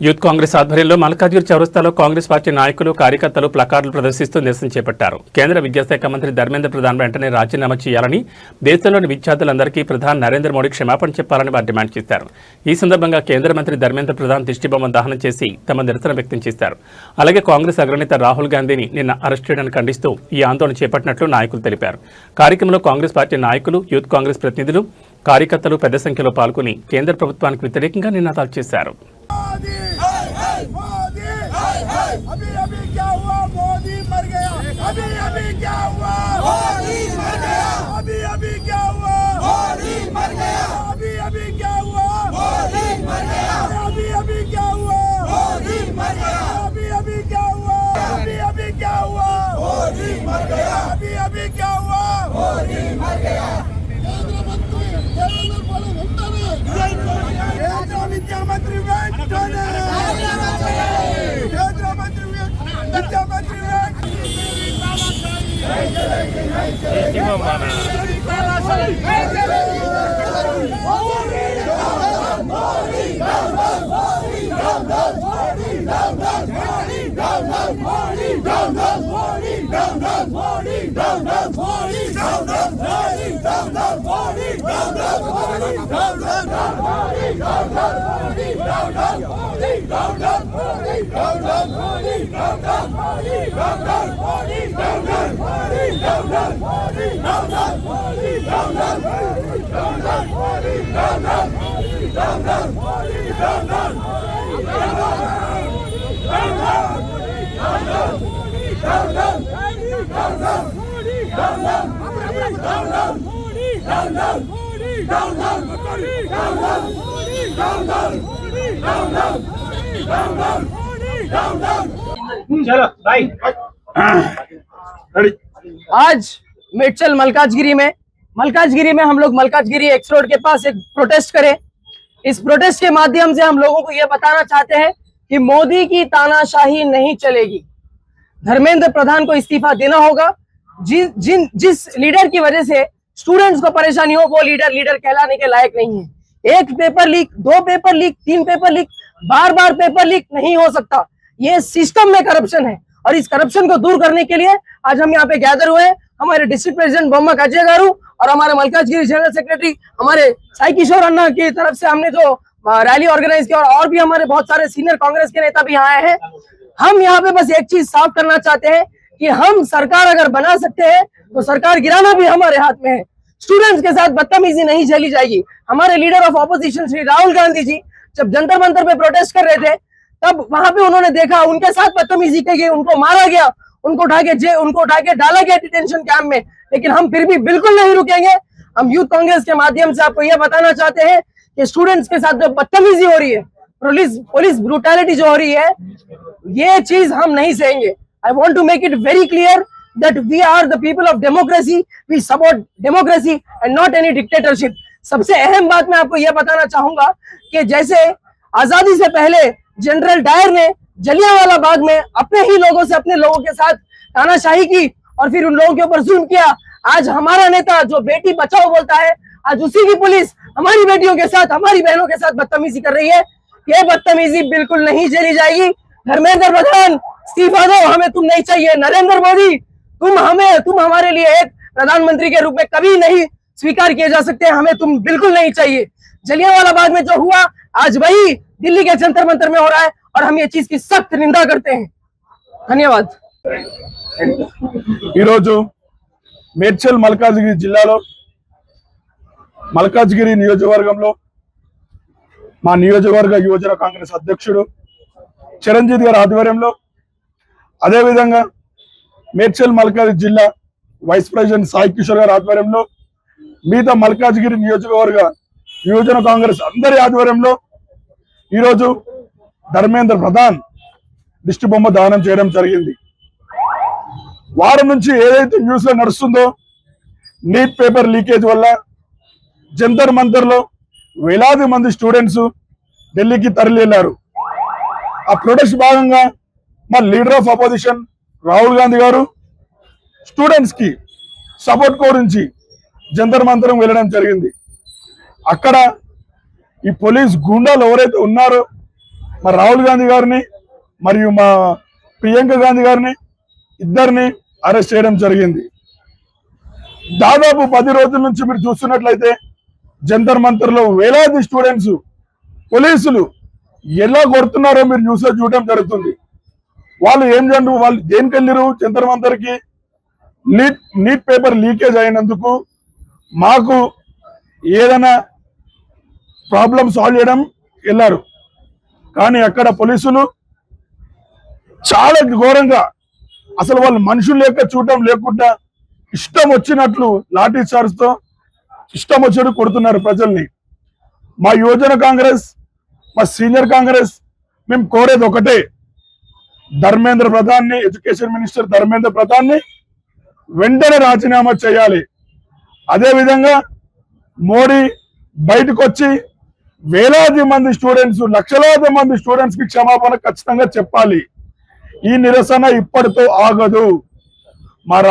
Youth Congress ఆధ్వర్యంలో మల్కాజ్గిరి చౌరస్తాలో Congress party నాయకులు కార్యకర్తలు ప్లకార్డులు ప్రదర్శిస్తూ నిరసన చేపట్టారు. కేంద్ర విద్యాశాఖ మంత్రి ధర్మేంద్ర ప్రధాన్ వెంటనే రాజీనామా చేయాలని, దేశంలోని విద్యార్థులందరికీ ప్రధాని నరేంద్ర మోడీ క్షమాపణ చెప్పాలని వారు డిమాండ్ చేశారు. ఈ సందర్భంగా కేంద్ర మంత్రి ధర్మేంద్ర ప్రధాన్ దిష్టిబొమ్మ దహనం చేసి తమ నిరసన వ్యక్తం చేశారు. అలాగే కాంగ్రెస్ అగ్రనేత రాహుల్ గాంధీని నిన్న అరెస్ట్ చేయడానికి ఖండిస్తూ ఈ ఆందోళన చేపట్టినట్లు నాయకులు తెలిపారు. కార్యక్రమంలో కాంగ్రెస్ పార్టీ నాయకులు, యూత్ కాంగ్రెస్ ప్రతినిధులు, కార్యకర్తలు పెద్ద సంఖ్యలో పాల్గొని కేంద్ర ప్రభుత్వానికి వ్యతిరేకంగా నినాదాలు చేశారు. अभी अभी क्या हुआ, मोदी मर गया। अभी अभी क्या हुआ, मोदी मर गया। अभी अभी क्या हुआ, मोदी मर गया। अभी अभी क्या हुआ, मोदी मर गया। अभी अभी क्या हुआ, मोदी मर गया। अभी अभी क्या हुआ, अभी अभी क्या हुआ, मोदी मर गया। अभी अभी क्या हुआ, मोदी मर गया। विद्या मंत्री आज मेडचल मलकाजगिरी में हम लोग मलकाजगिरी एक्स रोड के पास एक प्रोटेस्ट करें। इस प्रोटेस्ट के माध्यम से हम लोगों को यह बताना चाहते हैं कि मोदी की तानाशाही नहीं चलेगी। धर्मेंद्र प्रधान को इस्तीफा देना होगा। जिस लीडर की वजह से स्टूडेंट्स को परेशानी हो, वो लीडर कहलाने के लायक नहीं है। एक paper leak, 2 paper leak, 3 paper leak, बार पेपर लीक नहीं हो सकता। ये सिस्टम में करप्शन है और इस करप्शन को दूर करने के लिए आज हम यहाँ पे गैदर हुए हैं। हमारे डिस्ट्रिक्ट प्रेसिडेंट बोम्मा काजिया गारू और हमारे मलकाजगिरी जनरल सेक्रेटरी हमारे साई किशोर अन्ना की तरफ से हमने जो रैली ऑर्गेनाइज किया और भी हमारे बहुत सारे सीनियर कांग्रेस के नेता भी यहाँ आए हैं। हम यहाँ पे बस एक चीज साफ करना चाहते हैं कि हम सरकार अगर बना सकते हैं तो सरकार गिराना भी हमारे हाथ में है। स्टूडेंट्स के साथ बदतमीजी नहीं झेली जाएगी। हमारे leader of opposition Shri Rahul Gandhi ji जब जंतर मंतर पे प्रोटेस्ट कर रहे थे, तब वहां पे उन्होंने देखा उनके साथ बदतमीजी की गई, उनको मारा गया, उनको उठा के डाला गया डिटेंशन कैंप में। लेकिन हम फिर भी बिल्कुल नहीं रुकेंगे। हम यूथ कांग्रेस के माध्यम से आपको यह बताना चाहते हैं कि स्टूडेंट्स के साथ जो बदतमीजी हो रही है, पुलिस ब्रूटैलिटी जो हो रही है, ये चीज हम नहीं सहेंगे। I want to make it very clear that we are the people of democracy, we support democracy and not any dictatorship। सबसे अहम बात मैं आपको यह बताना चाहूंगा कि जैसे आजादी से पहले जनरल डायर ने जलियांवाला बाग में अपने ही लोगों से अपने लोगों के साथ तानाशाही की और फिर उन लोगों के ऊपर जुल्म किया, आज हमारा नेता जो बेटी बचाओ बोलता है, आज उसी की पुलिस हमारी बेटियों के साथ, हमारी बहनों के साथ बदतमीजी कर रही है। ये बदतमीजी बिल्कुल नहीं झेली जाएगी। धर्मेंद्र प्रधान इस्तीफा दो, हमें तुम नहीं चाहिए। नरेंद्र मोदी तुम हमारे लिए एक प्रधानमंत्री के रूप में कभी नहीं स्वीकार किए जा सकते। हमें तुम बिल्कुल नहीं चाहिए। जलियांवाला बाग में जो हुआ आज वही दिल्ली के जंतर मंतर में हो रहा है और हम ये चीज की सख्त निंदा करते हैं। धन्यवाद। మేడ్చల్ మల్కాజ్గిరి జిల్లాలో మల్కాజ్గిరి నియోజకవర్గంలో మా నియోజకవర్గ యువజన కాంగ్రెస్ అధ్యక్షుడు చిరంజీవి గారి ఆధ్వర్యంలో, అదేవిధంగా మేడ్చల్ మల్కాజ్గిరి జిల్లా వైస్ ప్రెసిడెంట్ సాయి కిషోర్ గారి ఆధ్వర్యంలో, మిగతా మల్కాజ్గిరి నియోజకవర్గ యువజన కాంగ్రెస్ అందరి ఆధ్వర్యంలో ఈరోజు ధర్మేంద్ర ప్రధాన్ దిష్టి బొమ్మ దానం చేయడం జరిగింది. వారం నుంచి ఏదైతే న్యూస్ లో నడుస్తుందో, నీట్ పేపర్ లీకేజ్ వల్ల జంతర్ మంతర్ లో వేలాది మంది స్టూడెంట్స్ ఢిల్లీకి తరలి వెళ్లారు. ఆ ప్రొటెస్ట్ భాగంగా మా leader of opposition Rahul Gandhi గారు స్టూడెంట్స్ కి సపోర్ట్ గురించి జంతర్ మంతరం వెళ్ళడం జరిగింది. అక్కడ ఈ పోలీస్ గుండాలు ఎవరైతే ఉన్నారో మా రాహుల్ గాంధీ గారిని మరియు మా ప్రియాంక గాంధీ గారిని ఇద్దరిని అరెస్ట్ చేయడం జరిగింది. దాదాపు 10 రోజుల నుంచి మీరు చూస్తున్నట్లయితే జంతర్ మంతర్లో వేలాది స్టూడెంట్స్ పోలీసులు ఎలా కొడుతున్నారో మీరు చూడటం జరుగుతుంది. వాళ్ళు వాళ్ళు దేనికి వెళ్ళిరు జంతర్ మంతర్కి? నీట్ పేపర్ లీకేజ్ అయినందుకు మాకు ఏదైనా ప్రాబ్లం సాల్వ్ చేయడం వెళ్ళారు. కానీ అక్కడ పోలీసులు చాలా ఘోరంగా, అసలు వాళ్ళు మనుషులు లెక్క చూడటం లేకుండా ఇష్టం వచ్చినట్లు లాఠీ చార్జ్తో ఇష్టం వచ్చేట్టు కొడుతున్నారు ప్రజల్ని. మా యువజన కాంగ్రెస్, మా సీనియర్ కాంగ్రెస్ మేము కోరేది ఒకటే, ధర్మేంద్ర ప్రధాన్ని, ఎడ్యుకేషన్ మినిస్టర్ ధర్మేంద్ర ప్రధాన్ని వెంటనే రాజీనామా చేయాలి. అదేవిధంగా మోడీ బయటకు వచ్చి వేలాది మంది స్టూడెంట్స్, లక్షలాది మంది స్టూడెంట్స్ కి క్షమాపణ ఖచ్చితంగా చెప్పాలి. ఈ నిరసన ఇప్పటితో ఆగదు. మా